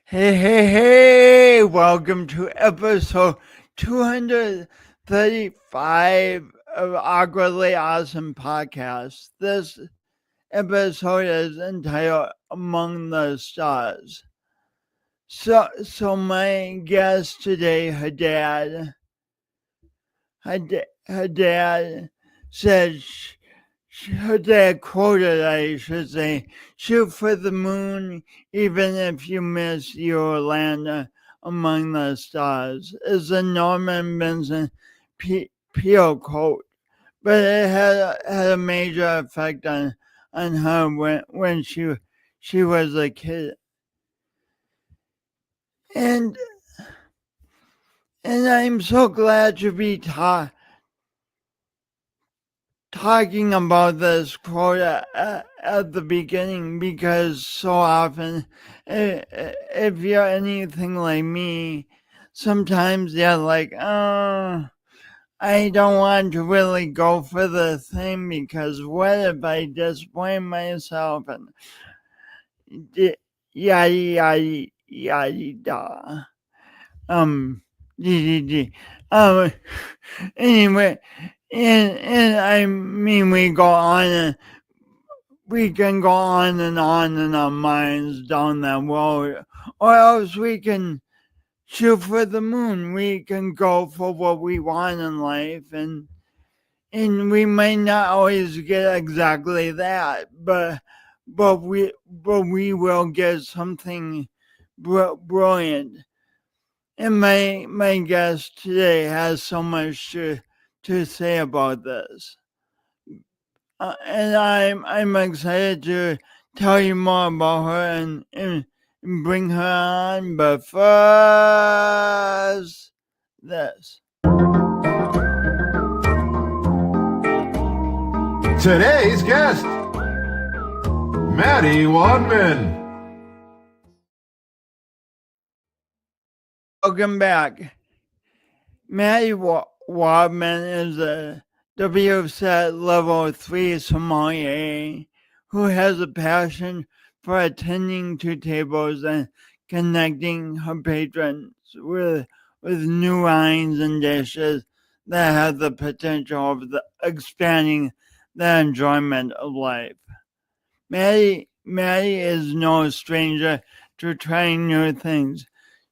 Hey, welcome to episode 235 of Awkwardly Awesome Podcast. This episode is entitled Among the Stars. So my guest today, her dad said, her dad quoted, I should say, shoot for the moon, even if you miss, you'll land among the stars. Is a Norman Vincent Peale quote, but it had a major effect on her when she was a kid. And I'm so glad to be talking about this quote at the beginning, because so often, if you're anything like me, sometimes you're like, oh, I don't want to really go for the thing because what if I disappoint myself and yada yada yada. Um, d. Anyway, and I mean we can go on and on in our minds down that road, or else we can shoot for the moon. We can go for what we want in life, and we may not always get exactly that, but we will get something brilliant. And my guest today has so much to say about this. And I'm excited to tell you more about her and bring her on. But first, this. Today's guest, Maddie Wadman. Welcome back. Maddie Wadman is a WSET Level 3 sommelier who has a passion for attending to tables and connecting her patrons with new wines and dishes that have the potential of expanding their enjoyment of life. Maddie is no stranger to trying new things.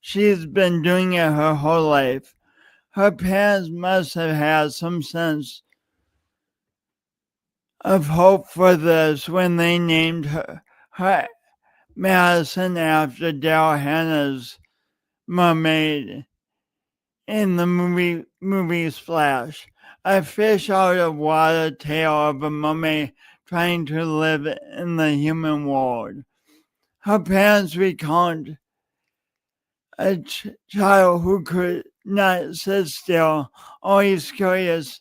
She's been doing it her whole life. Her parents must have had some sense of hope for this when they named her Madison after Daryl Hannah's mermaid in the movie Splash. A fish out of water tale of a mermaid trying to live in the human world. Her parents recount a child who could not sit still, always curious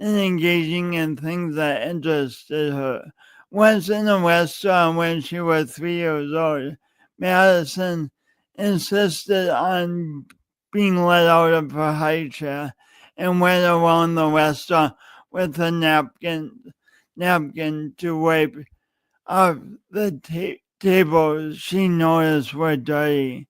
and engaging in things that interested her. Once in a restaurant when she was 3 years old, Madison insisted on being let out of her highchair and went around the restaurant with a napkin to wipe off the tables she noticed were dirty.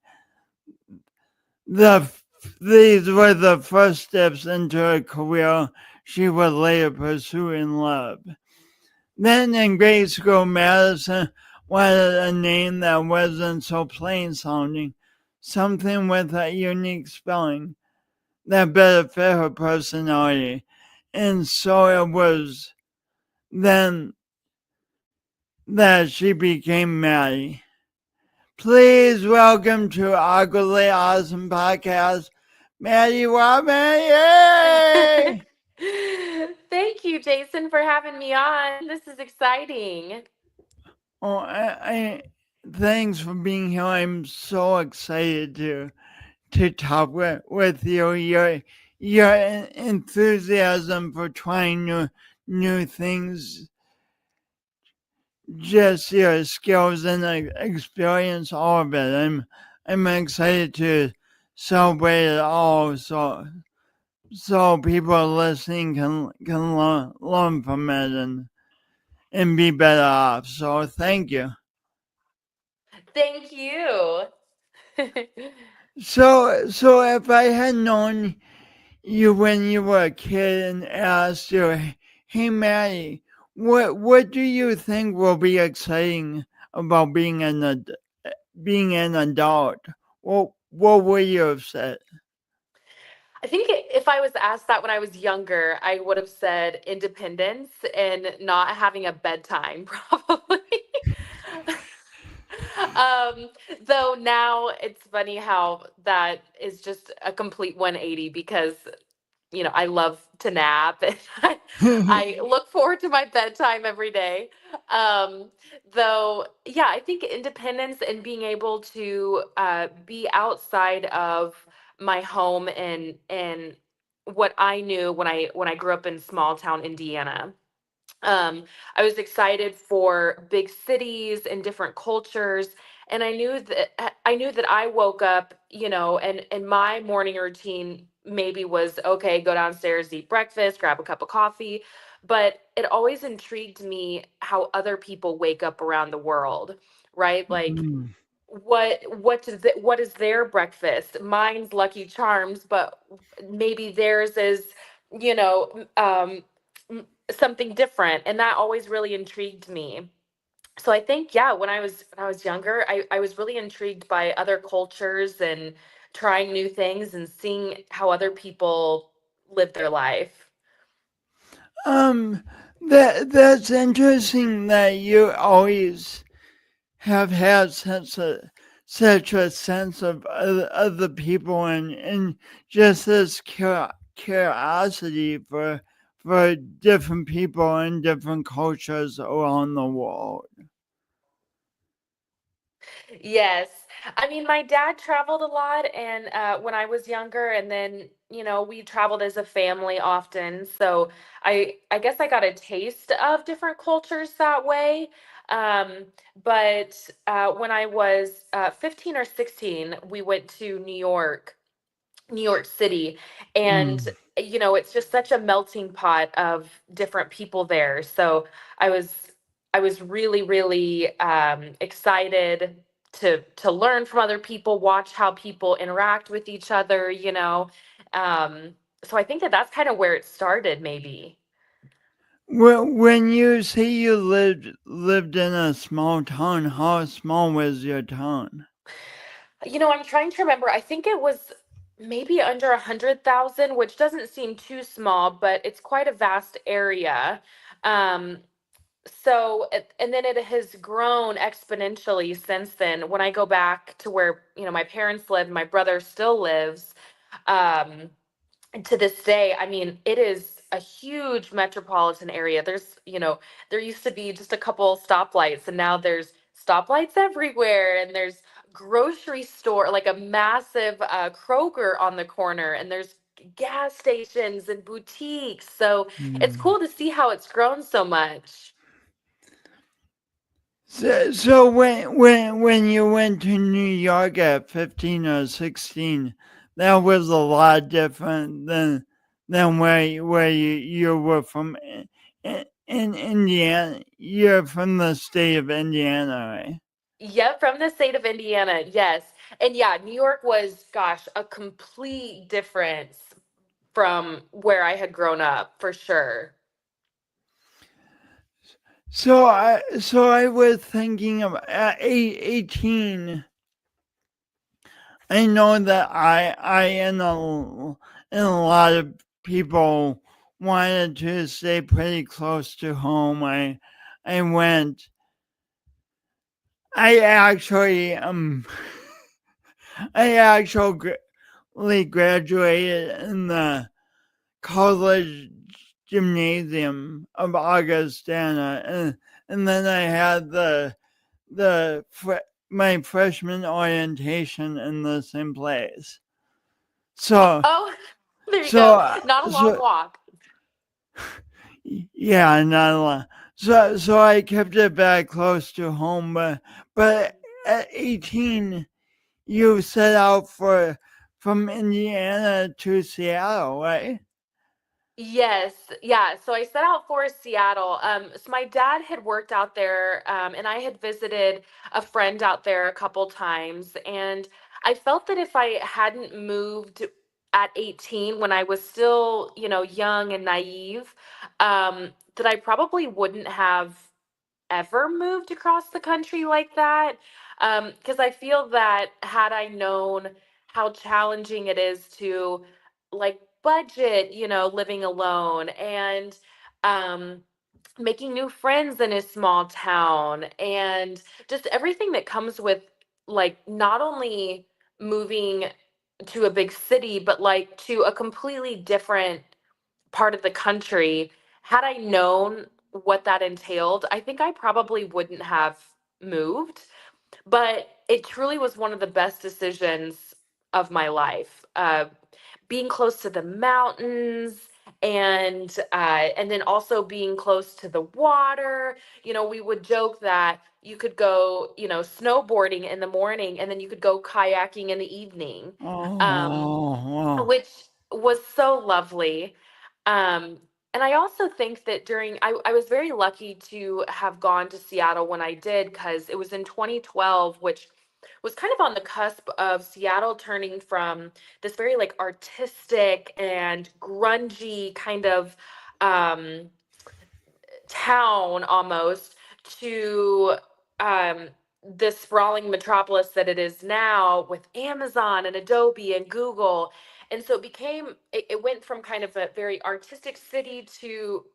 These were the first steps into a career she would later pursue in love. Then in grade school, Madison wanted a name that wasn't so plain sounding, something with a unique spelling that better fit her personality. And so it was then that she became Maddie. Please welcome to Awkwardly Awesome Podcast, Maddie Wadman. Yay! Thank you, Jason, for having me on. This is exciting. Oh, thanks for being here. I'm so excited to talk with you. Your enthusiasm for trying new things, just your skills and experience, all of it. I'm excited to celebrate it all. So people listening can learn from it and be better off. So thank you. Thank you. So if I had known you when you were a kid and asked you, "Hey, Maddie, what do you think will be exciting about being an adult?" What would you have said? I think if I was asked that when I was younger, I would have said independence and not having a bedtime, probably. um, though now it's funny how that is just a complete 180 because I love to nap and I look forward to my bedtime every day. Though, yeah, I think independence and being able to be outside of my home and what I knew when I grew up in small town Indiana. I was excited for big cities and different cultures, and I knew that I woke up, and my morning routine maybe was okay, go downstairs, eat breakfast, grab a cup of coffee, but it always intrigued me how other people wake up around the world, right? Like Mm. what is their breakfast? Mine's Lucky Charms, but maybe theirs is, something different, and that always really intrigued me. So I think, yeah, when I was younger, I was really intrigued by other cultures and trying new things and seeing how other people live their life. Um, that's interesting that you always have had such a sense of other people and just this curiosity for different people and different cultures around the world. Yes. I mean, my dad traveled a lot, and when I was younger, and then, we traveled as a family often. So I guess I got a taste of different cultures that way. Um, but when I was 15 or 16, we went to New York City. And, Mm. it's just such a melting pot of different people there. So I was I was really, really excited to learn from other people, watch how people interact with each other. So I think that that's kind of where it started, maybe. When you say you lived in a small town, how small was your town? I'm trying to remember. I think it was maybe under 100,000, which doesn't seem too small, but it's quite a vast area. Um, and then it has grown exponentially since then. When I go back to where, my parents live, my brother still lives, um, to this day, I mean, it is a huge metropolitan area. There used to be just a couple stoplights, and now there's stoplights everywhere, and there's grocery store, like a massive Kroger on the corner, and there's gas stations and boutiques. So it's Mm. cool to see how it's grown so much. So when you went to New York at 15 or 16, that was a lot different than where you were from in Indiana. You're from the state of Indiana, right? Yep, from the state of Indiana. Yes. And yeah, New York was, gosh, a complete difference from where I had grown up, for sure. So I was thinking of at 18. I know that I and a lot of people wanted to stay pretty close to home. I went. I actually I actually graduated in the college gymnasium of Augustana, and then I had my freshman orientation in the same place. So Oh, there you so go. uh, Not a long so walk. yeah, not a lot. So I kept it back close to home, but at 18, you set out for from Indiana to Seattle, right? Yes, yeah. So I set out for Seattle. So my dad had worked out there, and I had visited a friend out there a couple times, and I felt that if I hadn't moved at 18 when I was still, young and naive, that I probably wouldn't have ever moved across the country like that. Because I feel that had I known how challenging it is to like budget, living alone and um, making new friends in a small town and just everything that comes with like not only moving to a big city, but like to a completely different part of the country. Had I known what that entailed, I think I probably wouldn't have moved. But it truly was one of the best decisions of my life. Being close to the mountains and then also being close to the water. We would joke that you could go, snowboarding in the morning and then you could go kayaking in the evening. Um, Oh, wow. which was so lovely. Um, and I also think that I was very lucky to have gone to Seattle when I did because it was in 2012, which was kind of on the cusp of Seattle turning from this very like artistic and grungy kind of um, town almost to um, this sprawling metropolis that it is now with Amazon and Adobe and Google. And so it went from kind of a very artistic city to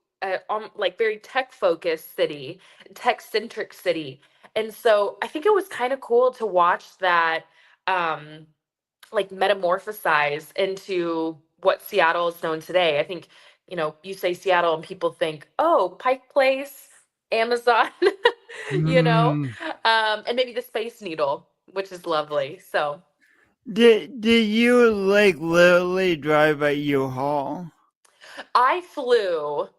like very tech focused city, tech centric city. And so I think it was kind of cool to watch that um, like metamorphosize into what Seattle is known today. I think, you say Seattle and people think, oh, Pike Place, Amazon, you know, Hmm. and maybe the Space Needle, which is lovely. So Did you like literally drive a U-Haul? I flew.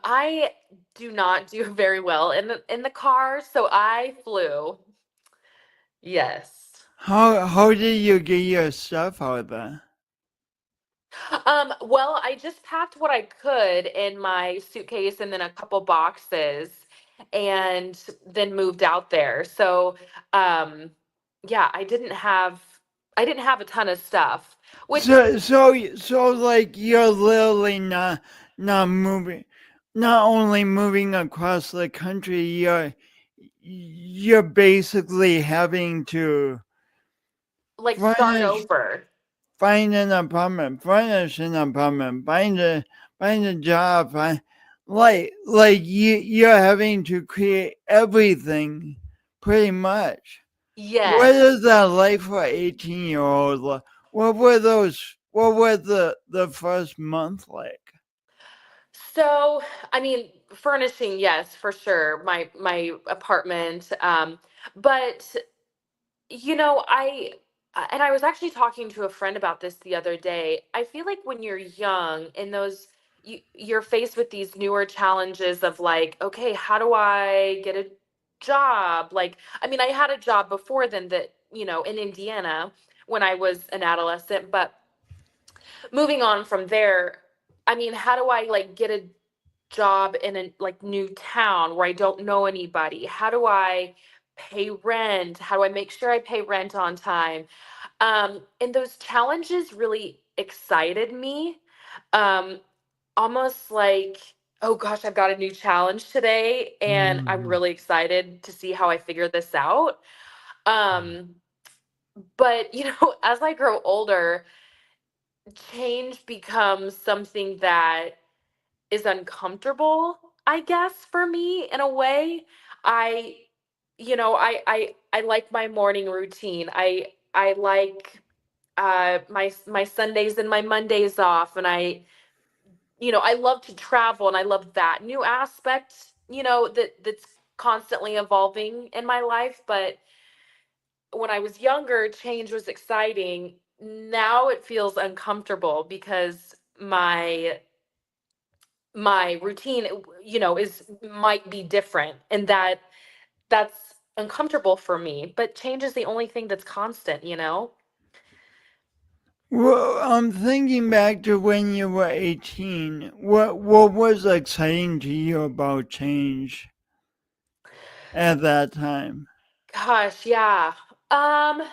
I do not do very well in the car, so I flew. Yes. How did you get your stuff out there? Well, I just packed what I could in my suitcase and then a couple boxes and then moved out there. So, um, yeah, I didn't have a ton of stuff, which So like you're literally not moving, not only moving across the country, you're basically having to like start furnish over. find an apartment, furnish an apartment, find a job, like you're having to create everything pretty much. What Yes. is that like for 18-year-old? What were the first month like? So, I mean, furnishing, yes, for sure. My apartment, but and I was actually talking to a friend about this the other day. I feel like when you're young in you're faced with these newer challenges of like, okay, how do I get a job? Like, I mean, I had a job before then that, in Indiana when I was an adolescent, but moving on from there, I mean, how do I like get a job in a like new town where I don't know anybody? How do I pay rent? How do I make sure I pay rent on time? And those challenges really excited me. Um, Almost like, oh gosh, I've got a new challenge today, and I'm Mm. really excited to see how I figure this out. Um, but as I grow older, change becomes something that is uncomfortable, I guess, for me in a way. I I like my morning routine. I like my Sundays and my Mondays off, and I love to travel, and I love that new aspect, that's constantly evolving in my life. But when I was younger, change was exciting. Now it feels uncomfortable because my routine, is might be different, and that's uncomfortable for me. But change is the only thing that's constant. Well, I'm thinking back to when you were 18. What was exciting to you about change at that time? Gosh, yeah. Um,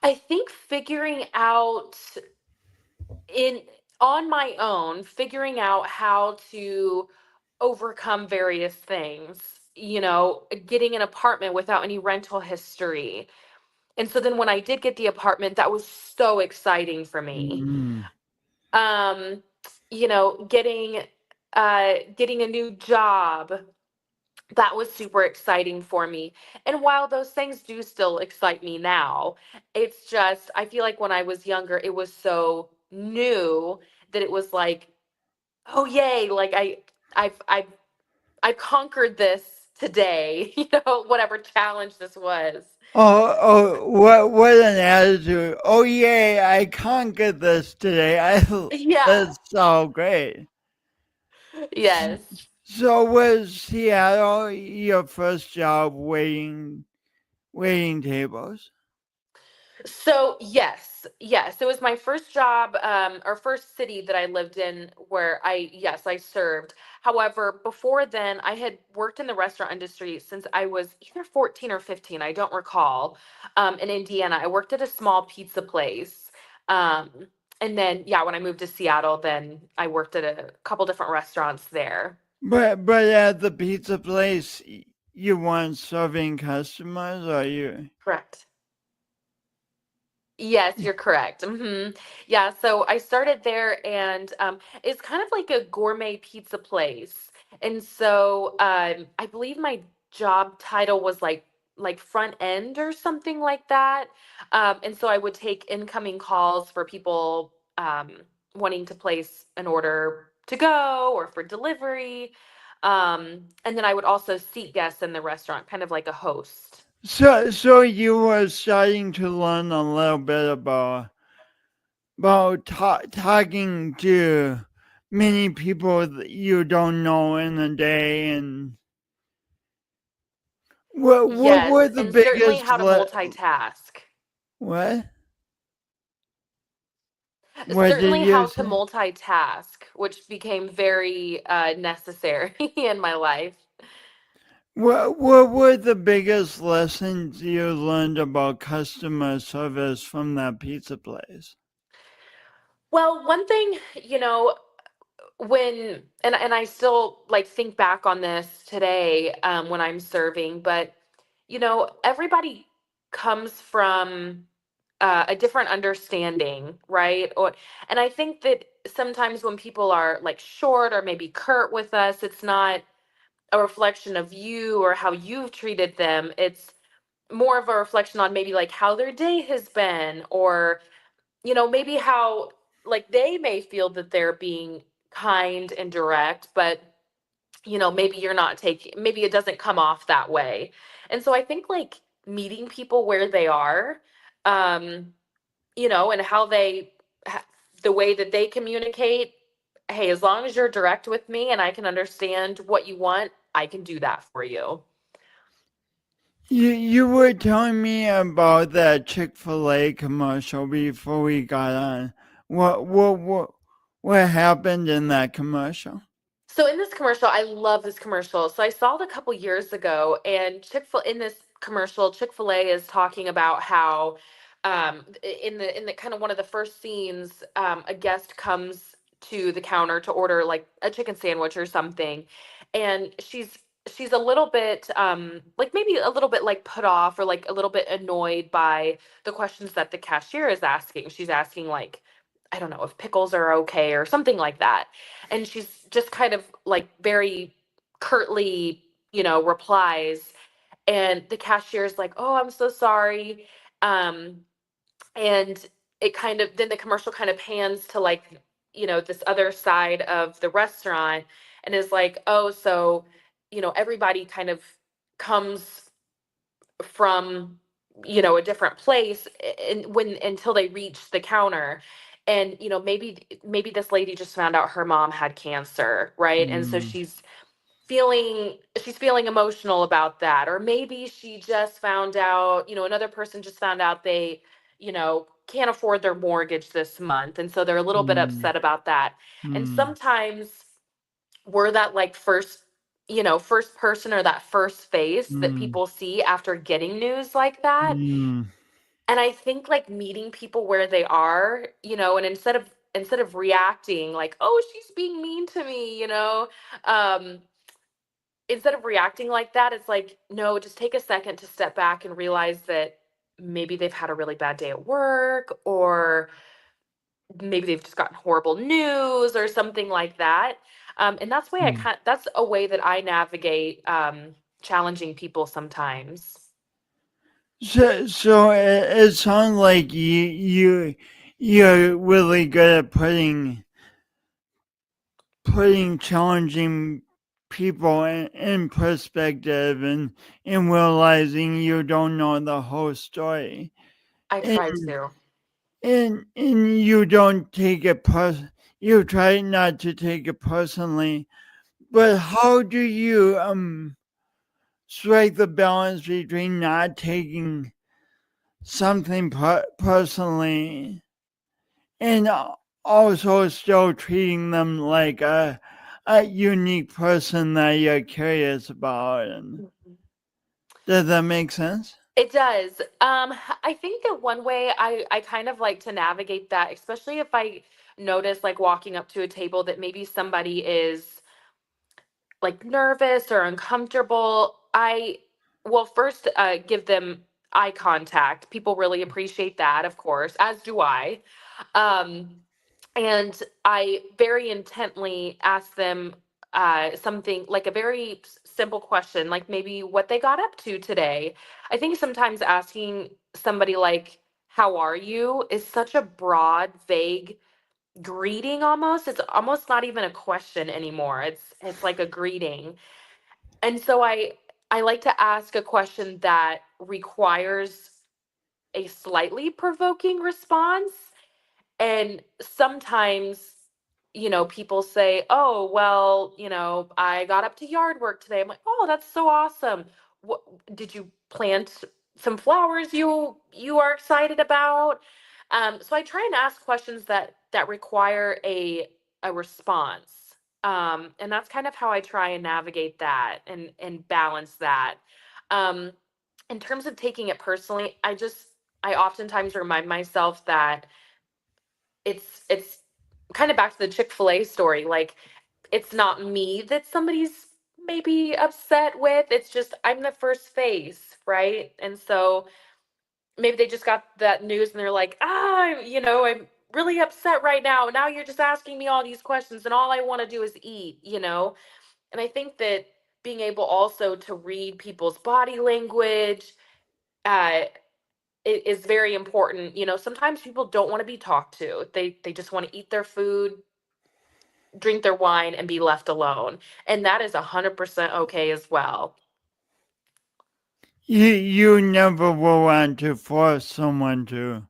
I think figuring out in on my own, figuring out how to overcome various things, getting an apartment without any rental history. And so then when I did get the apartment, that was so exciting for me. Mm. Um, getting a new job, that was super exciting for me. And while those things do still excite me now, it's just I feel like when I was younger, it was so new that it was like, oh yay, like I conquered this today, whatever challenge this was. What an attitude! Oh yay! I conquered this today. Yeah. That's so great. Yes. So was Seattle your first job waiting tables? So yes, it was my first job, or first city that I lived in where I served. However, before then, I had worked in the restaurant industry since I was either 14 or 15. I don't recall. In Indiana, I worked at a small pizza place. Um, and then, yeah, when I moved to Seattle, then I worked at a couple different restaurants there. But at the pizza place, you weren't serving customers, or you? Correct. Yes, you're correct. Yeah, so I started there, and it's kind of like a gourmet pizza place. And so I believe my job title was like front end or something like that. And so I would take incoming calls for people wanting to place an order to go or for delivery. And then I would also seat guests in the restaurant, kind of like a host. So you were starting to learn a little bit about talking to many people that you don't know in a day, and what were Yes, the and certainly biggest how to multitask. what what did Certainly you how to say? multitask, which became very necessary in my life. What were the biggest lessons you learned about customer service from that pizza place? Well, one thing, when and I still like think back on this today when I'm serving, but everybody comes from a different understanding, right? And I think that sometimes when people are like short or maybe curt with us, it's not a reflection of you or how you've treated them. It's more of a reflection on maybe like how their day has been, or maybe how like they may feel that they're being kind and direct, but maybe you're not taking, maybe it doesn't come off that way. And so I think like meeting people where they are, um and how the way that they communicate. Hey, as long as you're direct with me and I can understand what you want, I can do that for you. You were telling me about that Chick-fil-A commercial before we got on. What happened in that commercial? So in this commercial, I love this commercial. So I saw it a couple years ago, and in this commercial, Chick-fil-A is talking about how in the kind of one of the first scenes, a guest comes to the counter to order like a chicken sandwich or something, and she's a little bit like maybe a little bit like put off or like a little bit annoyed by the questions that the cashier is asking. She's asking like, I don't know if pickles are okay or something like that, and she's just kind of like very curtly replies, and the cashier's like, oh, I'm so sorry. Um and it kind of then the commercial kind of pans to like this other side of the restaurant, and is like, oh, so everybody kind of comes from a different place, and when until they reach the counter, and maybe this lady just found out her mom had cancer, right? And so Mm, she's feeling emotional about that, or maybe she just found out, another person just found out they can't afford their mortgage this month, and so they're a little bit mm, upset about that. And mm, sometimes we're that like first person or that first face that mm, people see after getting news like that. mm. And I think like meeting people where they are, and instead of reacting like, oh, she's being mean to me, um, instead of reacting like that, it's like, no, just take a second to step back and realize that maybe they've had a really bad day at work, or maybe they've just gotten horrible news or something like that. And Hmm. that's a way that I navigate challenging people sometimes. So it sounds like you're really good at putting challenging people in perspective and realizing you don't know the whole story. I And try to. and you don't take it you try not to take it personally. But how do you strike the balance between not taking something personally and also still treating them like a unique person that you're curious about? And Mhm. does that make sense? It does. I think that one way I kind of like to navigate that, especially if I notice like walking up to a table that maybe somebody is like nervous or uncomfortable, I will first give them eye contact. People really appreciate that, of course, as do I. Um, and I very intently ask them something like a very simple question, like maybe what they got up to today. I think sometimes asking somebody like, how are you, is such a broad, vague greeting almost. It's almost not even a question anymore. It's like a greeting. And so I like to ask a question that requires a slightly provoking response. And sometimes, people say, "Oh, well, I got up to yard work today." I'm like, "Oh, that's so awesome. What did you plant some flowers you are excited about?" So I try and ask questions that require a response. And that's kind of how I try and navigate that and balance that. Um, in terms of taking it personally, I oftentimes remind myself that it's kind of back to the Chick-fil-A story. Like, it's not me that somebody's maybe upset with. It's just I'm the first face, right? And so maybe they just got that news and they're like, I'm really upset right now. Now you're just asking me all these questions and all I want to do is eat. And I think that being able also to read people's body language, uh, is very important. Sometimes people don't want to be talked to. They just want to eat their food, drink their wine, and be left alone. And that is 100% okay as well. You never will want to force someone to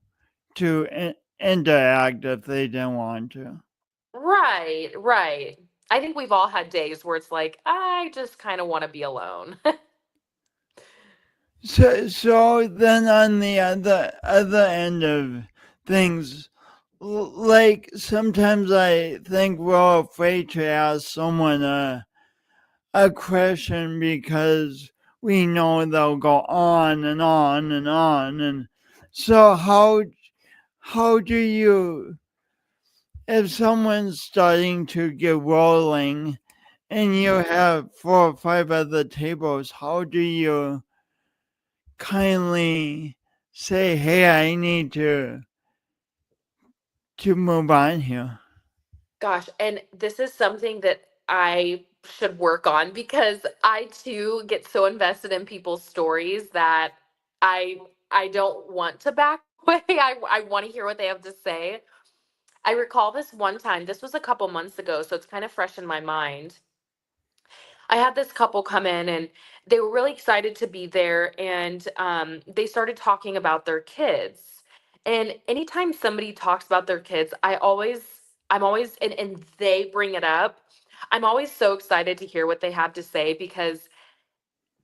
interact if they didn't want to. Right, right. I think we've all had days where it's like, I just kind of want to be alone. So then on the other end of things, like sometimes I think we're afraid to ask someone a question because we know they'll go on and on and on. And so how do you, if someone's starting to get rolling and you have 4 or 5 other tables, how do you kindly say, hey, I need to move on here? Gosh, and this is something that I should work on because I too get so invested in people's stories that I I don't want to back away. I want to hear what they have to say. I recall this one time, this was a couple months ago, so it's kind of fresh in my mind. I had this couple come in and they were really excited to be there, and they started talking about their kids. And anytime somebody talks about their kids, I'm always, and they bring it up, I'm always so excited to hear what they have to say because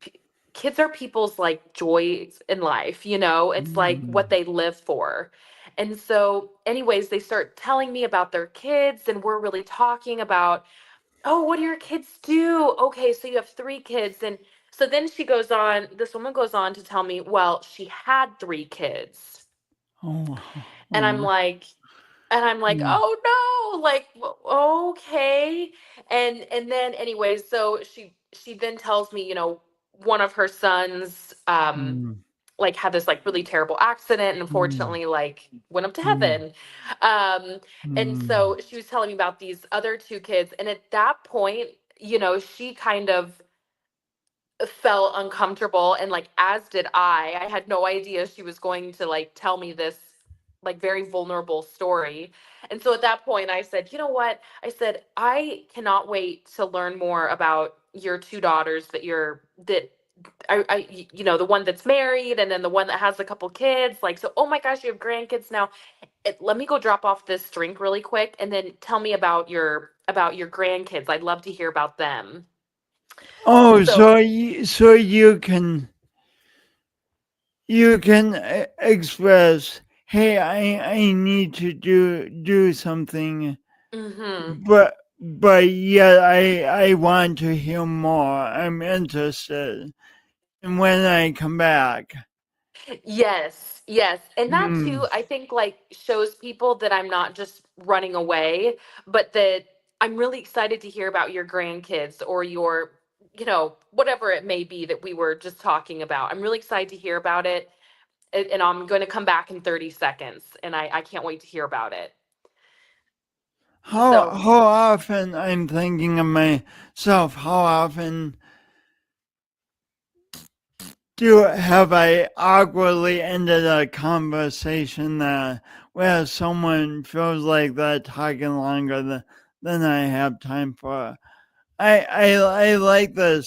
p- kids are people's like joys in life, it's like what Mm. they live for. And so, anyways, they start telling me about their kids, and we're really talking about, oh, what do your kids do? Okay, so you have 3 kids. And so then this woman goes on to tell me, well, she had 3 kids. Oh, And I'm oh, like, and I'm like, mm, oh no, like okay. And then anyways, so she then tells me, one of her sons mm, like had this like really terrible accident and mm, unfortunately like went up to mm, heaven. Um and mm. so she was telling me about these other two kids, and at that point, she kind of felt uncomfortable, and like as did I had no idea she was going to like tell me this like very vulnerable story. And so at that point I said, you know what, I said, I cannot wait to learn more about your two daughters that the one that's married and then the one that has a couple kids, like, so oh my gosh, you have grandkids now. Let me go drop off this drink really quick and then tell me about your grandkids. I'd love to hear about them. Oh, So so you can express, hey, I need to do something, mhm. but yet I want to hear more. I'm interested. And when I come back, Yes, yes. And that mm, too, I think like shows people that I'm not just running away, but that I'm really excited to hear about your grandkids or your, whatever it may be that we were just talking about. I'm really excited to hear about it. And I'm going to come back in 30 seconds. And I can't wait to hear about it. So, how often I'm thinking of myself, how often do have I awkwardly ended a conversation that where someone feels like they're talking longer than I have time for? I like the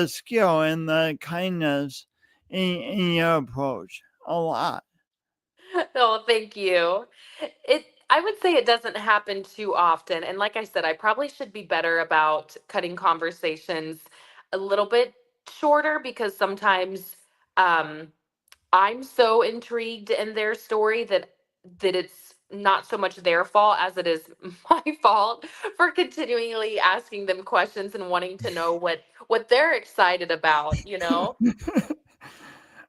skill and the kindness in your approach a lot. oh, thank you. I would say it doesn't happen too often. And like I said, I probably should be better about cutting conversations a little bit shorter because sometimes um I'm so intrigued in their story that it's not so much their fault as it is my fault for continually asking them questions and wanting to know what they're excited about.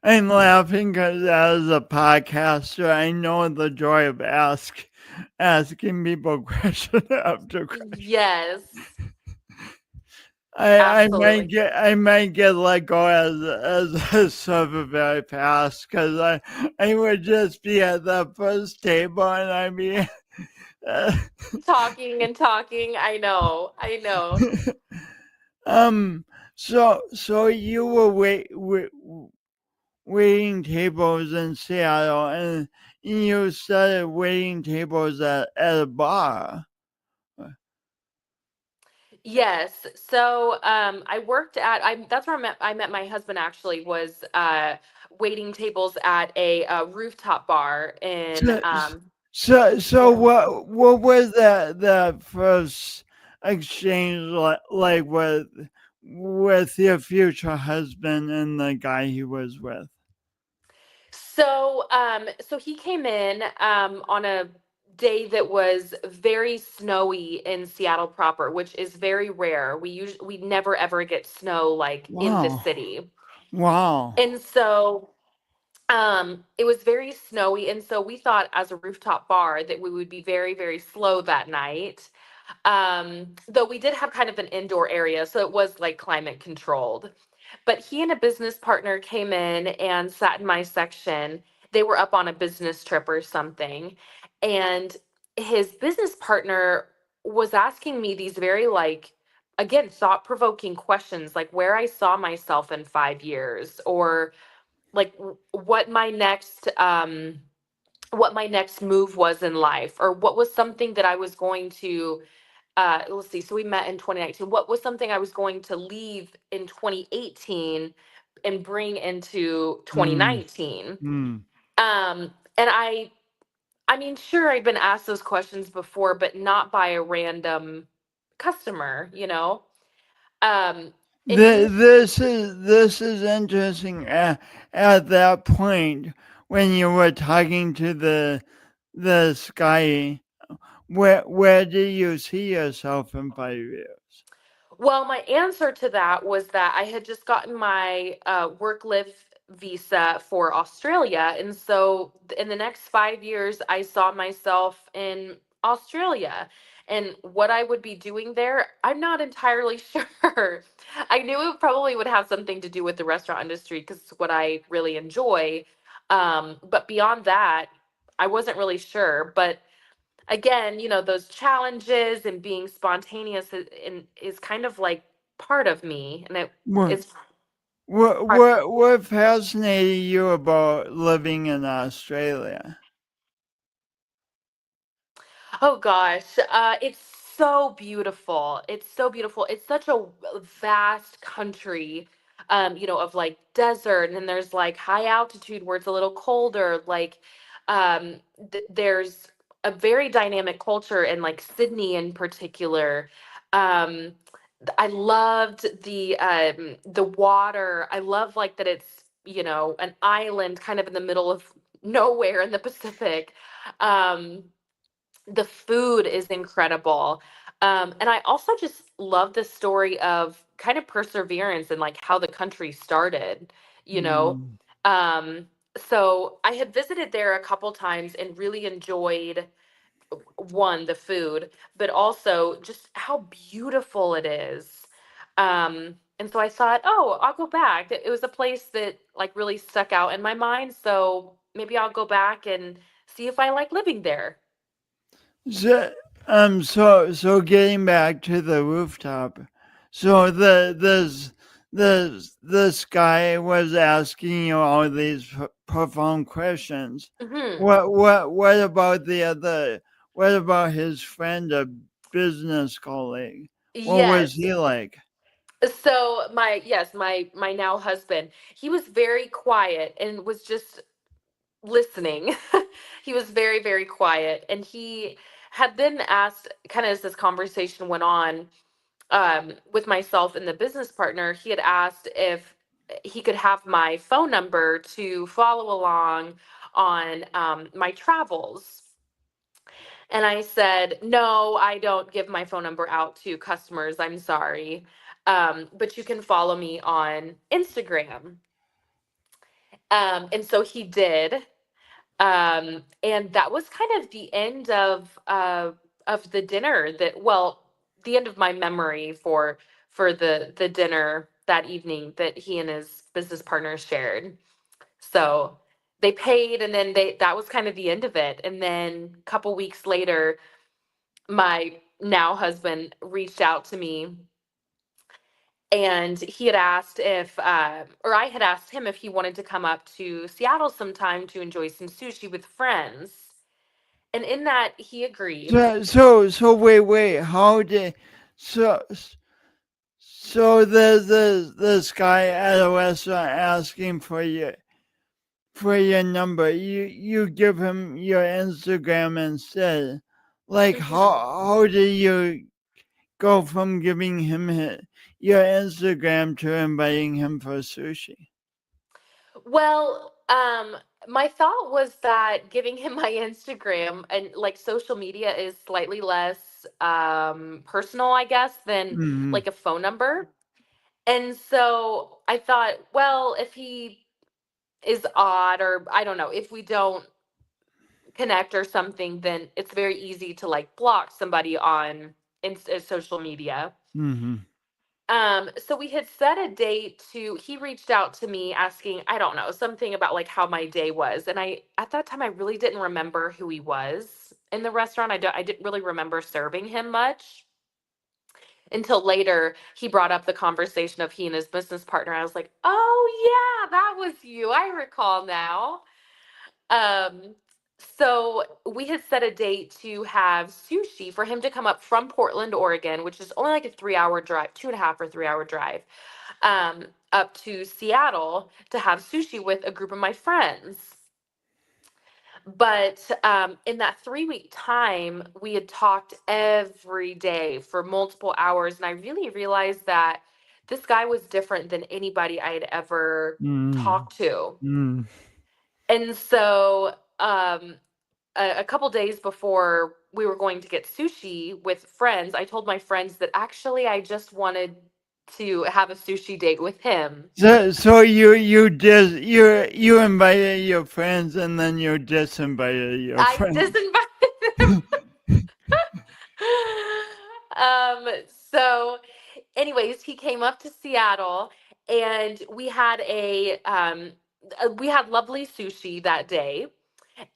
I'm laughing because as a podcaster, I know the joy of asking people question after question. Yes, I absolutely. I might get let go as a server very fast because I would just be at the first table and I'd be uh, Talking and talking. I know. I know. um so you were waiting tables in Seattle and you started waiting tables at a bar. Yes. So I worked at I that's where I met my husband actually was waiting tables at a rooftop bar in So so yeah. what was the first exchange like with your future husband and the guy he was with? So he came in on a day that was very snowy in Seattle proper, which is very rare. We never ever get snow like in the Wow. city. Wow. And so it was very snowy, and so we thought as a rooftop bar that we would be very, very slow that night. Though we did have kind of an indoor area, so it was like climate controlled. But he and a business partner came in and sat in my section. They were up on a business trip or something. And his business partner was asking me these very, like, again, thought provoking questions, like where I saw myself in 5 years, or like what my next move was in life, or what was something that I was going to let's see, so we met in 2019. What was something I was going to leave in 2018 and bring into Mm, 2019? mm. And I mean, sure, I've been asked those questions before, but not by a random customer. Um, and he This is interesting at that point when you were talking to the sky. Where do you see yourself in 5 years? Well, my answer to that was that I had just gotten my work live visa for Australia. And so in the next 5 years, I saw myself in Australia. And what I would be doing there, I'm not entirely sure. I knew it probably would have something to do with the restaurant industry because it's what I really enjoy. But beyond that, I wasn't really sure. But again, those challenges and being spontaneous is kind of like part of me. And What it's part. what fascinated you about living in Australia? Oh gosh, it's so beautiful. It's so beautiful. It's such a vast country, of like desert, and then there's like high altitude where it's a little colder. Like, there's a very dynamic culture in like Sydney in particular. Um, I loved the water. I love like that it's an island kind of in the middle of nowhere in the Pacific. Um, the food is incredible. And I also just love the story of kind of perseverance and like how the country started, you know. Mm. Um, so I had visited there a couple times and really enjoyed one, the food, but also just how beautiful it is. And so I thought, oh, I'll go back. It was a place that like really stuck out in my mind. So maybe I'll go back and see if I like living there. So, so getting back to the rooftop. So this guy was asking you all these profound questions. Hmm. What about the other? What about his friend, a business colleague? What was Yes. he like? So my now husband, he was very quiet and was just listening. He was very, very quiet. And he had then asked, kind of as this conversation went on, with myself and the business partner, he had asked if he could have my phone number to follow along on my travels. And I said, no, I don't give my phone number out to customers. I'm sorry. But you can follow me on Instagram. And so he did. And that was kind of the end of the dinner the end of my memory for the dinner that evening that he and his business partner shared. So they paid and then that was kind of the end of it. And then a couple weeks later, my now husband reached out to me and he had asked or I had asked him if he wanted to come up to Seattle sometime to enjoy some sushi with friends. And in that, he agreed. So wait. How did so so this guy at a restaurant asking for your number. You give him your Instagram instead. Like Mhm. how do you go from giving him your Instagram to inviting him for sushi? Well, my thought was that giving him my Instagram and like social media is slightly less personal, I guess, than Mm-hmm. like a phone number. And so I thought, well, if he is odd or I don't know, if we don't connect or something, then it's very easy to like block somebody on social media. Mm-hmm. So we had set a date he reached out to me asking, I don't know, something about like how my day was. And at that time, I really didn't remember who he was in the restaurant. I didn't really remember serving him much until later he brought up the conversation of he and his business partner. I was like, oh yeah, that was you. I recall now. Um, so we had set a date to have sushi for him to come up from Portland, Oregon, which is only like a 3 hour drive, 2.5 or 3 hour drive, up to Seattle to have sushi with a group of my friends. But in that 3 week time, we had talked every day for multiple hours. And I really realized that this guy was different than anybody I had ever talked to. Mm-hmm. And so a couple days before we were going to get sushi with friends, I told my friends that actually I just wanted to have a sushi date with him. So you invited your friends and then you disinvited your I friends. disinvited him. um, so anyways, he came up to Seattle and we had lovely sushi that day,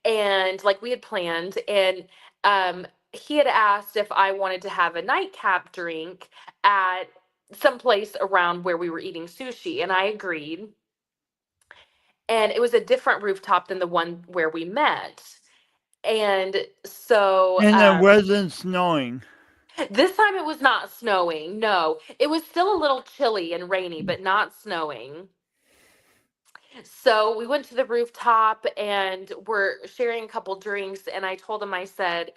and like we had planned, and um he had asked if I wanted to have a nightcap drink at some place around where we were eating sushi, and I agreed. And it was a different rooftop than the one where we met. And so And it wasn't snowing. this time it was not snowing. No, it was still a little chilly and rainy, but not snowing. So we went to the rooftop and we're sharing a couple drinks. And I told him, I said,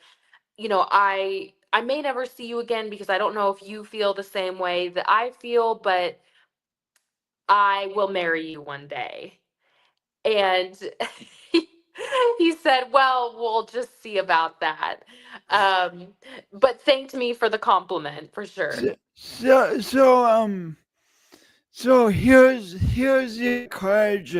I may never see you again because I don't know if you feel the same way that I feel, but I will marry you one day. And he, he said, well, we'll just see about that. Um, but thanked me for the compliment for sure. So here's your courage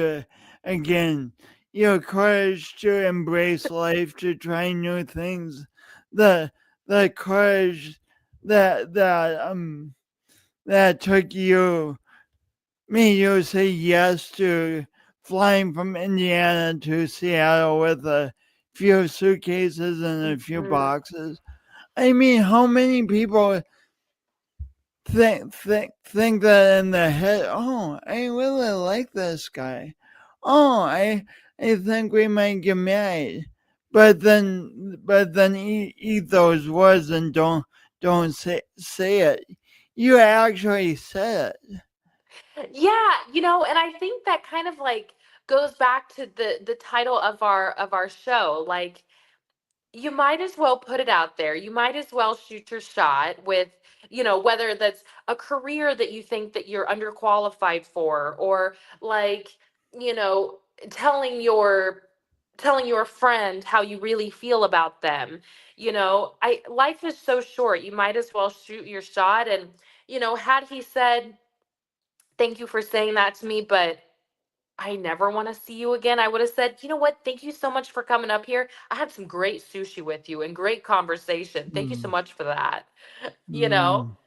again. Your courage to embrace life, to try new things. The the courage that took me you say yes to flying from Indiana to Seattle with a few suitcases and a few Mhm. boxes. I mean, how many people think that in their head? Oh, I really like this guy. Oh, I think we might get married. But then eat those words and don't say it. You actually said it. Yeah, and I think that kind of like goes back to the title of our show. Like, you might as well put it out there. You might as well shoot your shot with, whether that's a career that you think that you're underqualified for, or like, you know, telling your telling your friend how you really feel about them. I life is so short. You might as well shoot your shot. And, had he said, "Thank you for saying that to me, but I never want to see you again," I would have said, "You know what? Thank you so much for coming up here. I had some great sushi with you and great conversation. Thank you so Mm, much for that." You know? mm.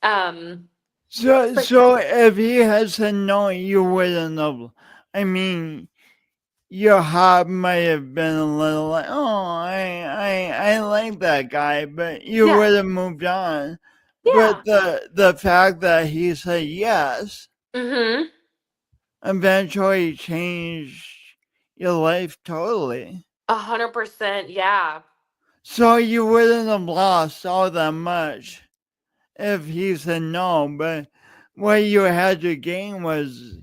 Um, So, but so if he had said no, you wouldn't have. I mean, your heart might have been a little like, oh, I like that guy, but you yeah, would have moved on. But yeah. the fact that he said yes Mm-hmm. eventually changed your life totally. 100%. Yeah. So you wouldn't have lost all that much if he said no, but what you had to gain was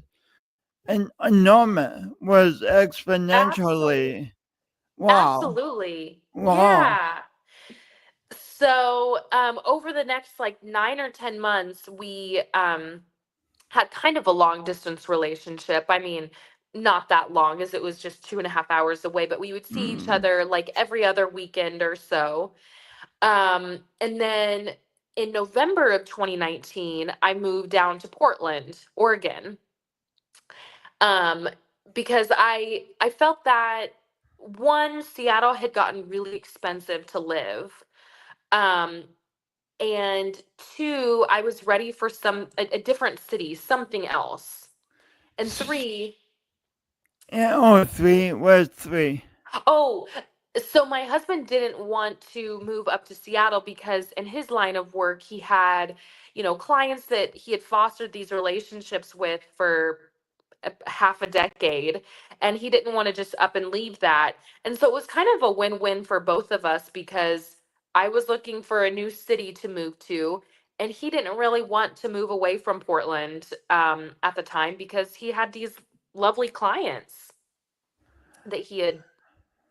an enormous, was Absolutely. exponentially. Wow. Absolutely. Wow. Yeah. So, over the next like 9 or 10 months, we had kind of a long distance relationship. I mean, not that long, as it was just 2.5 hours away, but we would see each Mm. other like every other weekend or so. And then in November of 2019, I moved down to Portland, Oregon, um, because I felt that one, Seattle had gotten really expensive to live. Um, and two, I was ready for a different city, something else. And three, And, oh, three. Where's three? oh, so my husband didn't want to move up to Seattle because in his line of work, he had, clients that he had fostered these relationships with for half a decade, and he didn't want to just up and leave that. And so it was kind of a win-win for both of us because I was looking for a new city to move to, and he didn't really want to move away from Portland at the time because he had these lovely clients that he had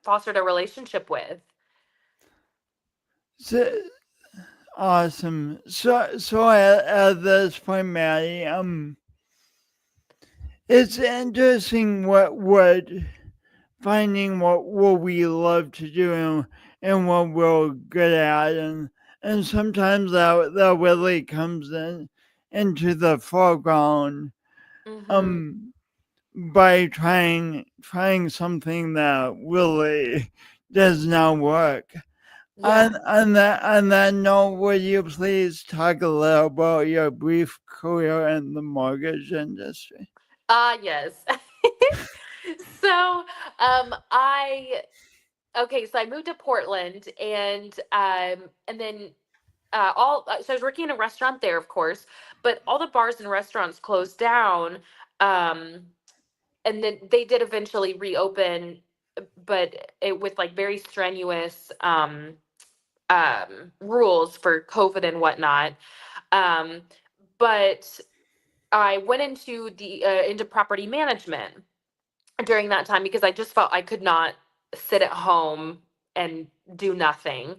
fostered a relationship with. So, awesome. So at this point, Maddie, it's interesting what finding what we love to do and what we're good at, and sometimes that really comes into the foreground Mhm. um by trying something that really does not work. Yeah. On that note, would you please talk a little about your brief career in the mortgage industry? Yes. So, I okay, so I moved to Portland, and then so I was working in a restaurant there, of course, but all the bars and restaurants closed down. Um, and then they did eventually reopen, but with like very strenuous rules for COVID and whatnot. Um, but I went into property management during that time because I just felt I could not sit at home and do nothing.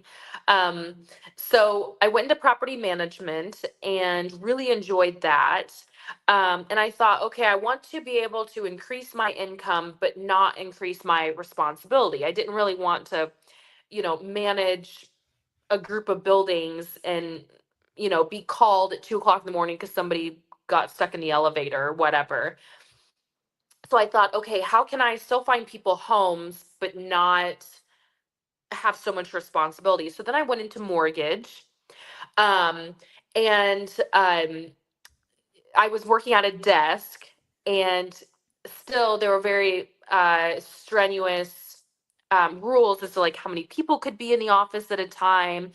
Um, so I went into property management and really enjoyed that. And I thought, okay, I want to be able to increase my income, but not increase my responsibility. I didn't really want to, manage a group of buildings and, be called at 2 o'clock in the morning because somebody got stuck in the elevator or whatever. So I thought, okay, how can I still find people homes but not have so much responsibility? So then I went into mortgage, um, and I was working at a desk, and still there were very strenuous rules as to like how many people could be in the office at a time.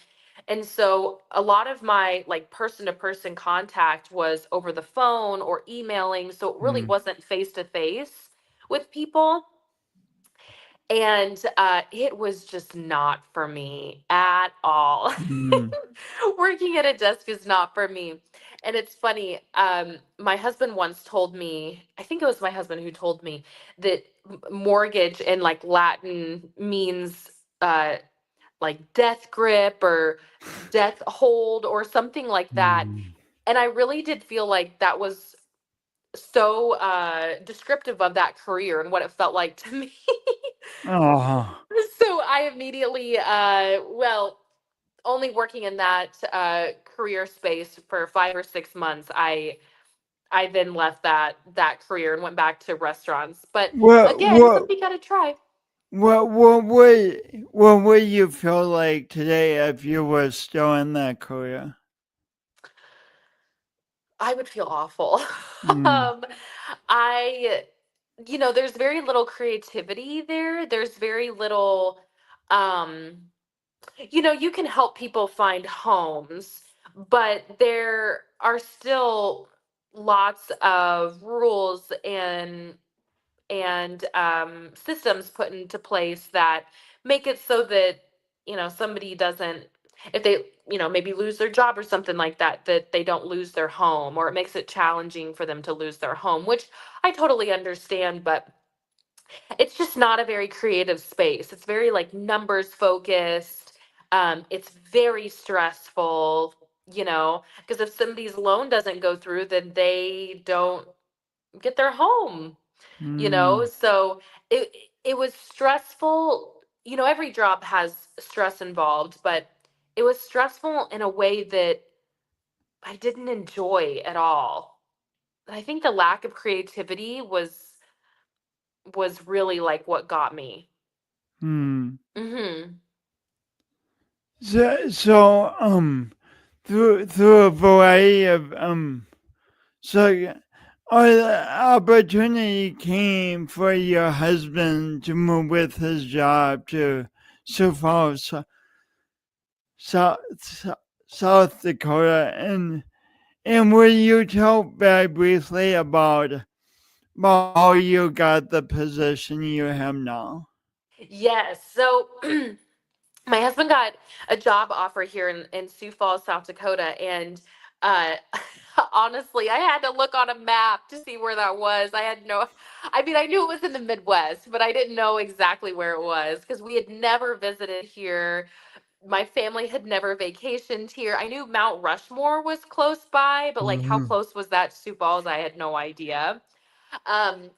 And so a lot of my like person to person contact was over the phone or emailing. So it really Mm, wasn't face to face with people. And it was just not for me at all. mm, Working at a desk is not for me. And it's funny, my husband once told me, I think it was my husband who told me that mortgage in like Latin means like death grip or death hold or something like that. mm. And I really did feel like that was so descriptive of that career and what it felt like to me. Oh, So I immediately, only working in that career space for 5 or 6 months, I then left that career and went back to restaurants. But what again, what something got to try. what would you feel like today if you were still in that career? I would feel awful. Mm, um, I, there's very little creativity there. There's very little. Um, you can help people find homes, but there are still lots of rules and systems put into place that make it so that somebody doesn't, if they maybe lose their job or something like that, that they don't lose their home, or it makes it challenging for them to lose their home, which I totally understand. But it's just not a very creative space. It's very like numbers focused. It's very stressful, because if somebody's loan doesn't go through, then they don't get their home, mm, So it was stressful. Every job has stress involved, but it was stressful in a way that I didn't enjoy at all. I think the lack of creativity was really like what got me. mm. Mhm. Through a variety of so the opportunity came for your husband to move with his job to Sioux Falls, South, South Dakota, and will you tell very briefly about how you got the position you have now? Yes. So my husband got a job offer here in Sioux Falls, South Dakota, and uh honestly, I had to look on a map to see where that was. I mean, I knew it was in the Midwest, but I didn't know exactly where it was because we had never visited here. My family had never vacationed here. I knew Mount Rushmore was close by, but like how Mhm. close was that to Sioux Falls? I had no idea. Um,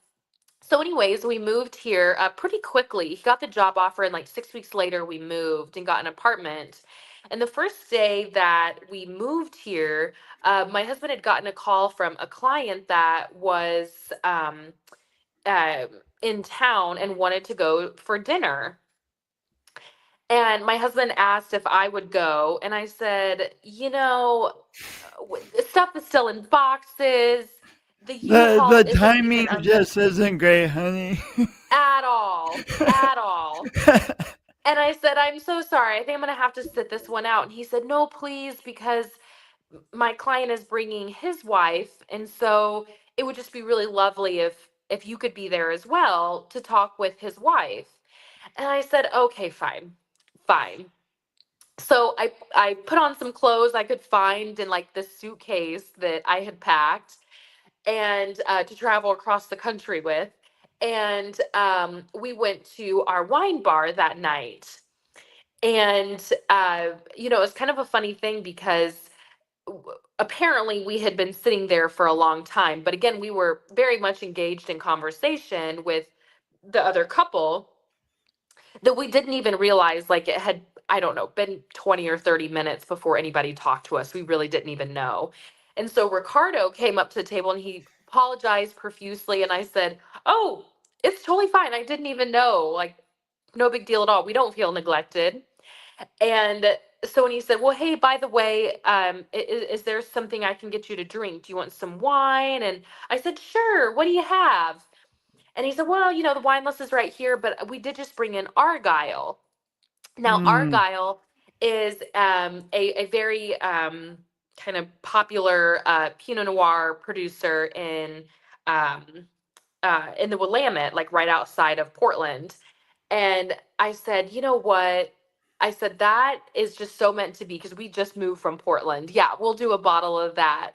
so, anyways, we moved here pretty quickly. He got the job offer, and like 6 weeks later, we moved and got an apartment. And the first day that we moved here, my husband had gotten a call from a client that was uh, in town and wanted to go for dinner. And my husband asked if I would go, and I said, the stuff is still in boxes. The U-Haul The isn't even timing just isn't great, honey. at all, at all. And I said, I'm so sorry. I think I'm going to have to sit this one out. And he said, no, please, because my client is bringing his wife. And so it would just be really lovely if you could be there as well to talk with his wife. And I said, okay, fine, fine. So I put on some clothes I could find in like the suitcase that I had packed and to travel across the country with. And we went to our wine bar that night. And, it was kind of a funny thing because apparently we had been sitting there for a long time. But again, we were very much engaged in conversation with the other couple that we didn't even realize like it had, I don't know, been 20 or 30 minutes before anybody talked to us. We really didn't even know. And so Ricardo came up to the table and he apologized profusely. And I said, oh, it's totally fine. I didn't even know. Like, no big deal at all. We don't feel neglected. And so when he said, well, hey, by the way, is there something I can get you to drink? Do you want some wine? And I said, sure. What do you have? And he said, well, the wine list is right here, but we did just bring in Argyle. Now, Mm. Argyle is a very kind of popular Pinot Noir producer um, in the Willamette, like right outside of Portland. And I said, you know what? I said, that is just so meant to be because we just moved from Portland. Yeah, we'll do a bottle of that.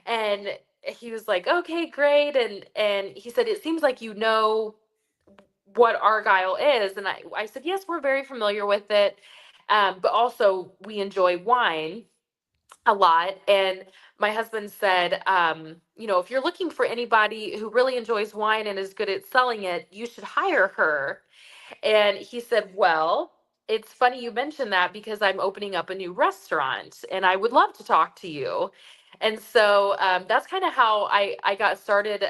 And he was like, okay, great. And he said, it seems like you know what Argyle is. And I said, yes, we're very familiar with it. But also we enjoy wine a lot. And my husband said, if you're looking for anybody who really enjoys wine and is good at selling it, you should hire her. And he said, well, it's funny you mentioned that because I'm opening up a new restaurant and I would love to talk to you. And so that's kind of how I got started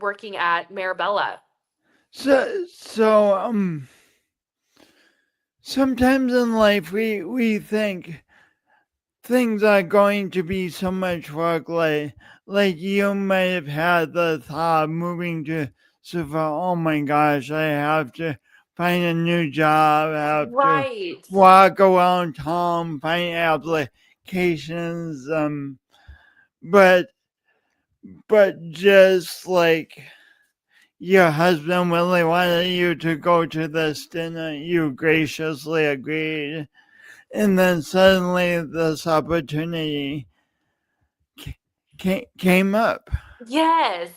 working at Marabella. So sometimes in life we think things are going to be so much work, like you might have had the thought of moving to Savannah. Oh my gosh, I have to find a new job, I have to Right. walk around town, find applications, but just like your husband really wanted you to go to this dinner, you graciously agreed, and then suddenly this opportunity came up. Yes.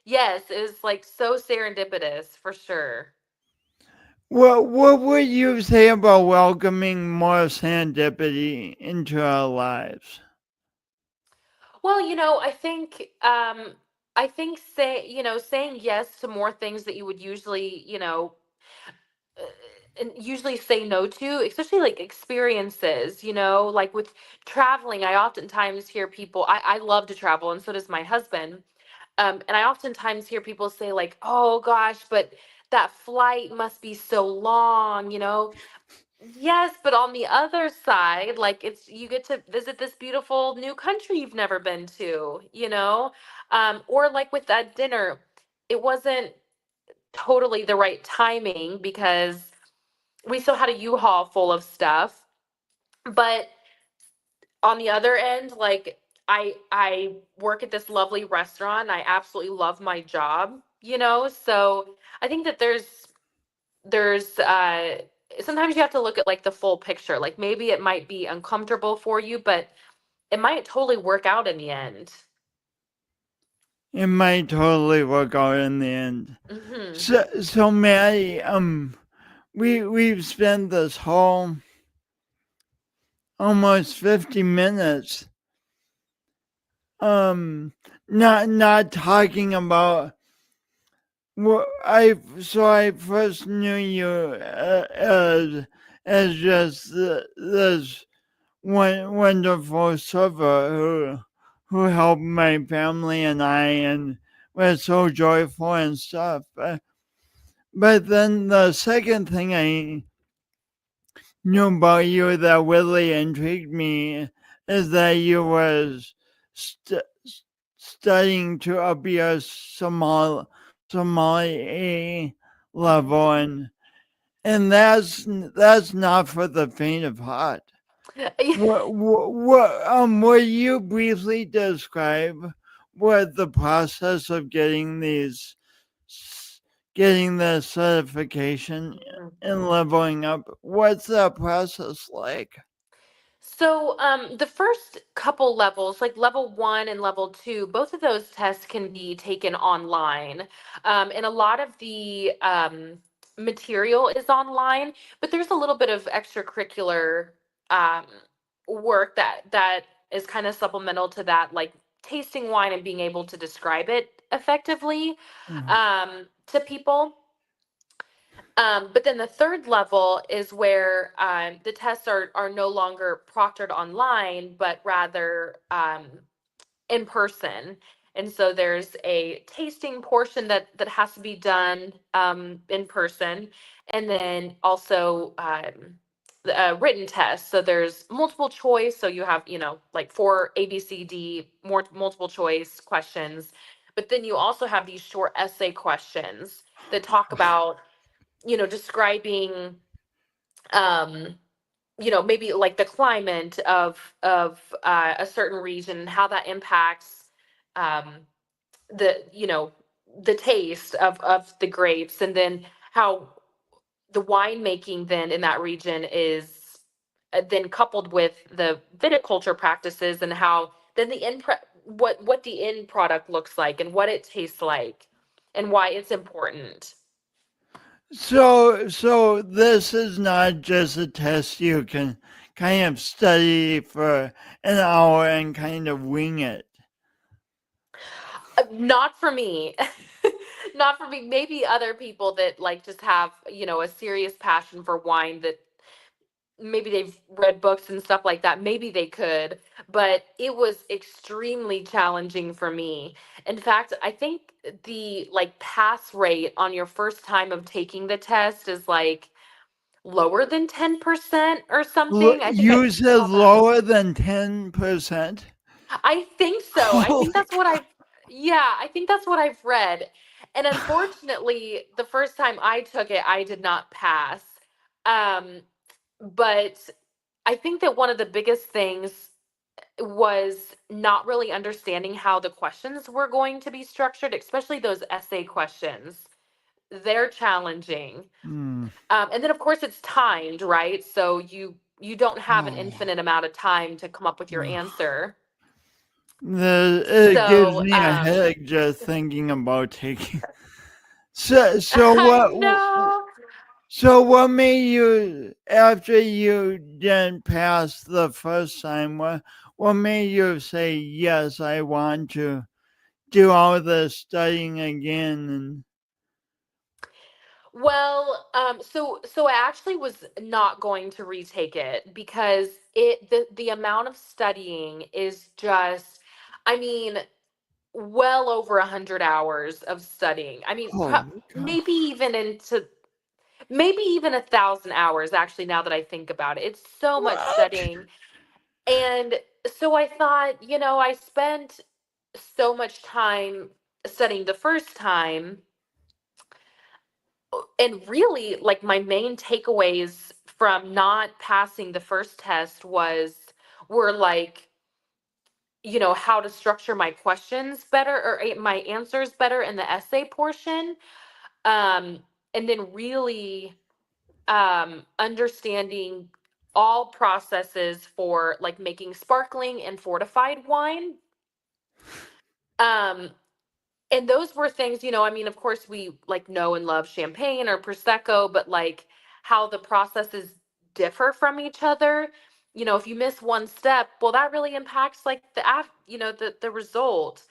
Yes. It was like so serendipitous for sure. What would you say about welcoming more serendipity into our lives? Well, I think saying yes to more things that you would usually, uh, and usually say no to, especially like experiences, like with traveling, I oftentimes hear people, I love to travel and so does my husband. And I oftentimes hear people say like, oh gosh, but that flight must be so long. Yes, but on the other side, like it's you get to visit this beautiful new country you've never been to. Or like with that dinner, it wasn't totally the right timing because we still had a U-Haul full of stuff. But on the other end, like I work at this lovely restaurant. I absolutely love my job. So I think that there's sometimes you have to look at like the full picture. Like maybe it might be uncomfortable for you, but it might totally work out in the end. It might totally work out in the end. Hmm. So Maddie, we've spent this whole almost 50 minutes not talking about what I first knew you as just this wonderful server who helped my family and I and was so joyful and stuff. But then the second thing I knew about you that really intrigued me is that you was st- studying to be a sommelier level, and that's not for the faint of heart. Will you briefly describe what the process of getting the certification and leveling up? What's that process like? So, the first couple levels, like level one and level two, both of those tests can be taken online. And a lot of the material is online, but there's a little bit of extracurricular um, work that is kind of supplemental to that, like tasting wine and being able to describe it effectively Mm. to people. But then the third level is where the tests are no longer proctored online, but rather in person. And so there's a tasting portion that has to be done in person, and then also a written test. So there's multiple choice. So you have, like four A, B, C, D, more multiple choice questions. But then you also have these short essay questions that talk about, describing um maybe like the climate of a certain region and how that impacts um the the taste of the grapes, and then how the winemaking then in that region is then coupled with the viticulture practices, and how then what the end product looks like and what it tastes like and why it's important. So this is not just a test you can kind of study for an hour and kind of wing it. Not for me. Not for me. Maybe other people that like just have, a serious passion for wine, that maybe they've read books and stuff like that. Maybe they could, but it was extremely challenging for me. In fact, I think the like pass rate on your first time of taking the test is like lower than 10% or something. I think I You said saw that. lower than 10%? I think so. I think Holy that's what I've yeah, I think that's what I've read. And unfortunately, the first time I took it, I did not pass. Um, but I think that one of the biggest things was not really understanding how the questions were going to be structured, especially those essay questions. They're challenging. Hmm. And then of course it's timed, right? So you don't have an Oh. infinite amount of time to come up with your answer. It gives So, me a headache just thinking about taking. So so I what know. so what made you after you didn't pass the first time? What made you say yes? I want to do all the studying again and. Well, so I actually was not going to retake it because the amount of studying is just, I mean, well over 100 hours of studying. I mean, Holy cow! maybe even 1,000 hours. Actually, now that I think about it, it's so much What? studying. And so I thought, I spent so much time studying the first time, and really like my main takeaways from not passing the first test were like, how to structure my questions better, or my answers better in the essay portion, um and then really understanding all processes for like making sparkling and fortified wine. um and those were things, I mean, of course we like know and love champagne or prosecco, but like how the processes differ from each other. If you miss one step, well, that really impacts like the result.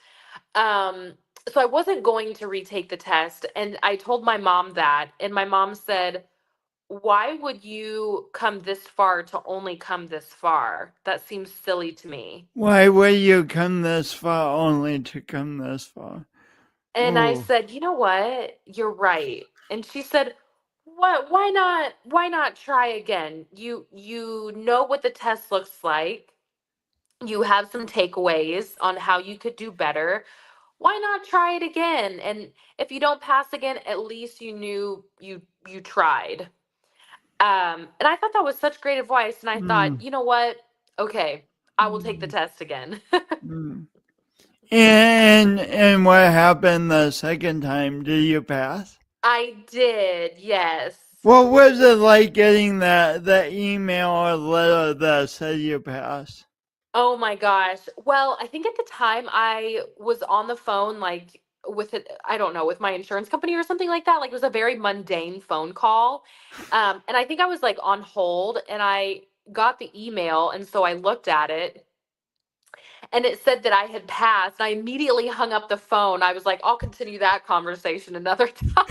um so I wasn't going to retake the test, and I told my mom that, and my mom said, why would you come this far to only come this far? That seems silly to me. Why would you come this far only to come this far? And I Oh, said, you know what? You're right. And she said, what, why not try again? You know what the test looks like. You have some takeaways on how you could do better. Why not try it again? And if you don't pass again, at least you knew you tried. And I thought that was such great advice. And I thought, mm, you know what? Okay, I will take the mm, test again. mm. And what happened the second time? Did you pass? I did, yes. What was it like getting that email or letter that said you passed? Oh my gosh. Well, I think at the time I was on the phone, like with it, I don't know, with my insurance company or something like that. Like it was a very mundane phone call. And I think I was like on hold and I got the email. And so I looked at it and it said that I had passed. And I immediately hung up the phone. I was like, I'll continue that conversation another time.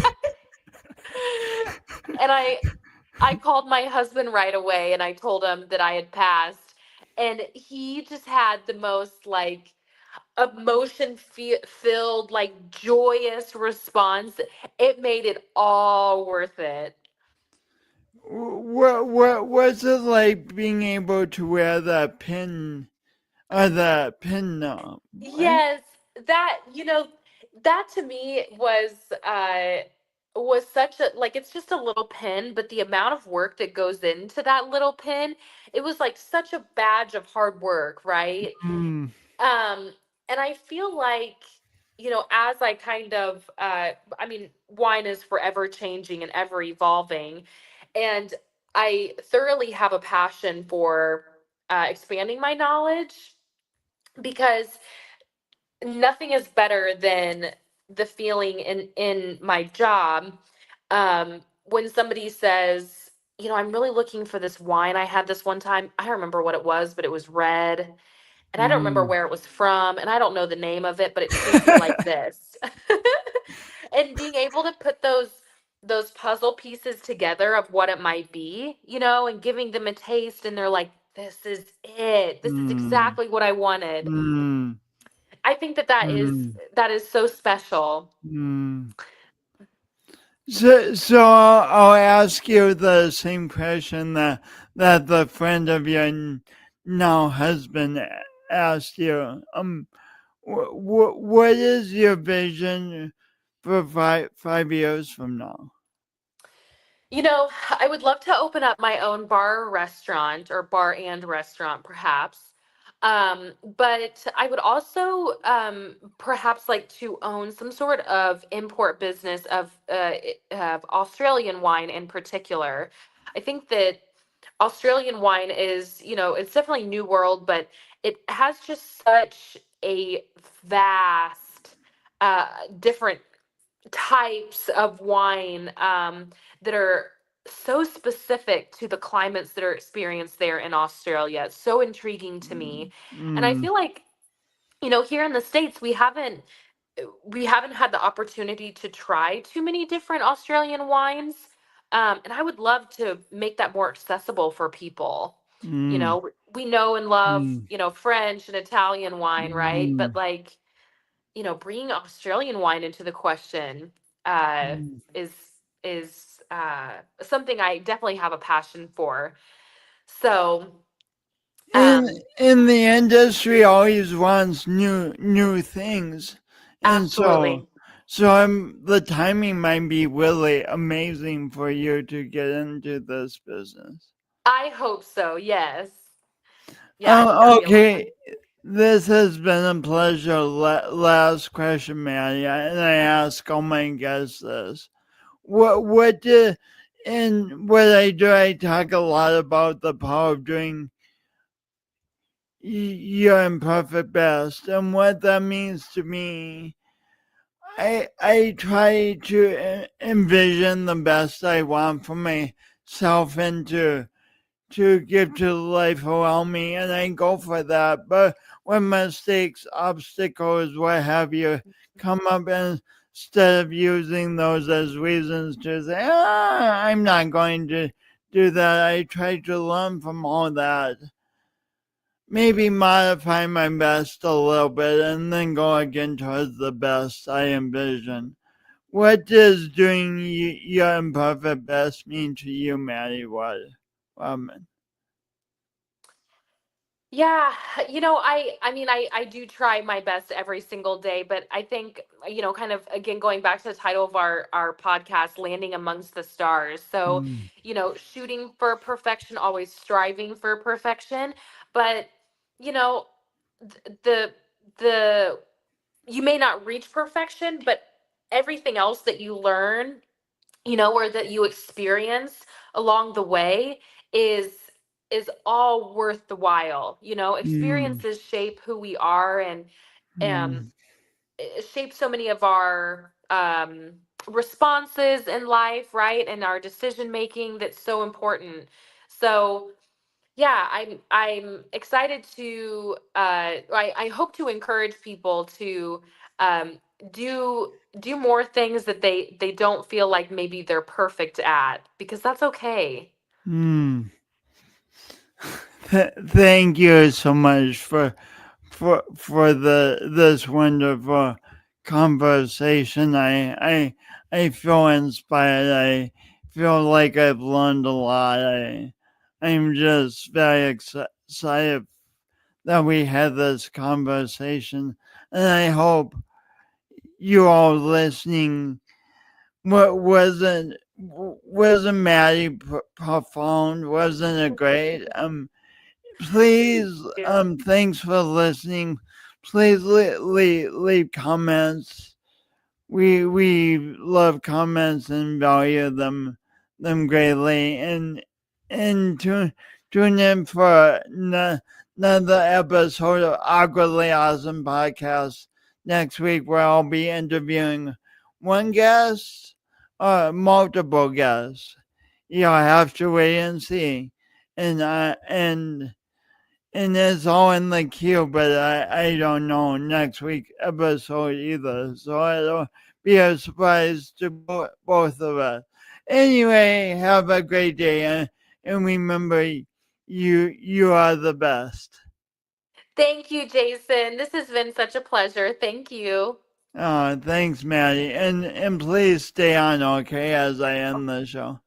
And I called my husband right away and I told him that I had passed. And he just had the most like filled, like joyous response. It made it all worth it. What was it like being able to wear the pin or the pin right? Yes, that, that to me was such a like it's just a little pin, but the amount of work that goes into that little pin, it was like such a badge of hard work, right? Mm, Um, and I feel like, as I kind of, I mean, wine is forever changing and ever evolving. And I thoroughly have a passion for expanding my knowledge because nothing is better than the feeling in my job when somebody says, I'm really looking for this wine. I had this one time. I don't remember what it was, but it was red and I don't remember mm, where it was from, and I don't know the name of it, but it tasted like this. And being able to put those puzzle pieces together of what it might be, and giving them a taste, and they're like, "This is it. This is mm, exactly what I wanted." mm, I think that is so special. mm. So I'll ask you the same question that the friend of your now husband asked you. What is your vision for 5 years from now? I would love to open up my own bar or restaurant or bar and restaurant, perhaps. But I would also perhaps like to own some sort of import business of Australian wine in particular. I think that Australian wine is, it's definitely New World, but it has just such a vast, uh, different types of wine that are so specific to the climates that are experienced there in Australia. It's so intriguing to me. And I Mm, feel like, here in the States, we haven't had the opportunity to try too many different Australian wines. And I would love to make that more accessible for people. mm, We know and love, mm, French and Italian wine, right? But mm, like, bringing Australian wine into the question uh, mm. is is something I definitely have a passion for. So, In um, in the industry always wants new things, and so absolutely, the timing might be really amazing for you to get into this business. I hope so. Yes, yeah, I think that would be a lot of Okay, fun. this has been a pleasure. Last question, Maddie, and I ask all my guests this. What do and what I do, I talk a lot about the power of doing your imperfect best, and what that means to me. I try to envision the best I want for myself and to give to the life around me, and I go for that. But when mistakes, obstacles, what have you, come up, and instead of using those as reasons to say, ah, I'm not going to do that. I try to learn from all that. Maybe modify my best a little bit and then go again towards the best I envision. What does doing your imperfect best mean to you, Maddie Wadman? Yeah, I mean, I do try my best every single day, but I think, kind of again going back to the title of our podcast, landing amongst the stars. So, Mm, shooting for perfection, always striving for perfection, but you know, the the you may not reach perfection, but everything else that you learn, or that you experience along the way is all worth the while. mm, Experiences shape who we are, and um mm, it shapes so many of our responses in life, right? And our decision making, that's so important. So yeah, I'm excited to I hope to encourage people to um do more things that they don't feel like maybe they're perfect at, because that's okay. mm. Thank you so much for this wonderful conversation. I feel inspired. I feel like I've learned a lot. I'm just very excited that we had this conversation, and I hope you all listening. What wasn't Maddie profound? Wasn't it great? Please, Yeah. thanks for listening. Please leave comments. We love comments and value them greatly. And tune in for another episode of Awkwardly Awesome Podcast next week, where I'll be interviewing one guest or multiple guests. You'll have to wait and see. And it's all in the queue, but I don't know next week episode either. So it'll be a surprise to both of us. Anyway, have a great day, and remember, you are the best. Thank you, Jason. This has been such a pleasure. Thank you. Thanks, Maddie, and please stay on, okay, as I end the show.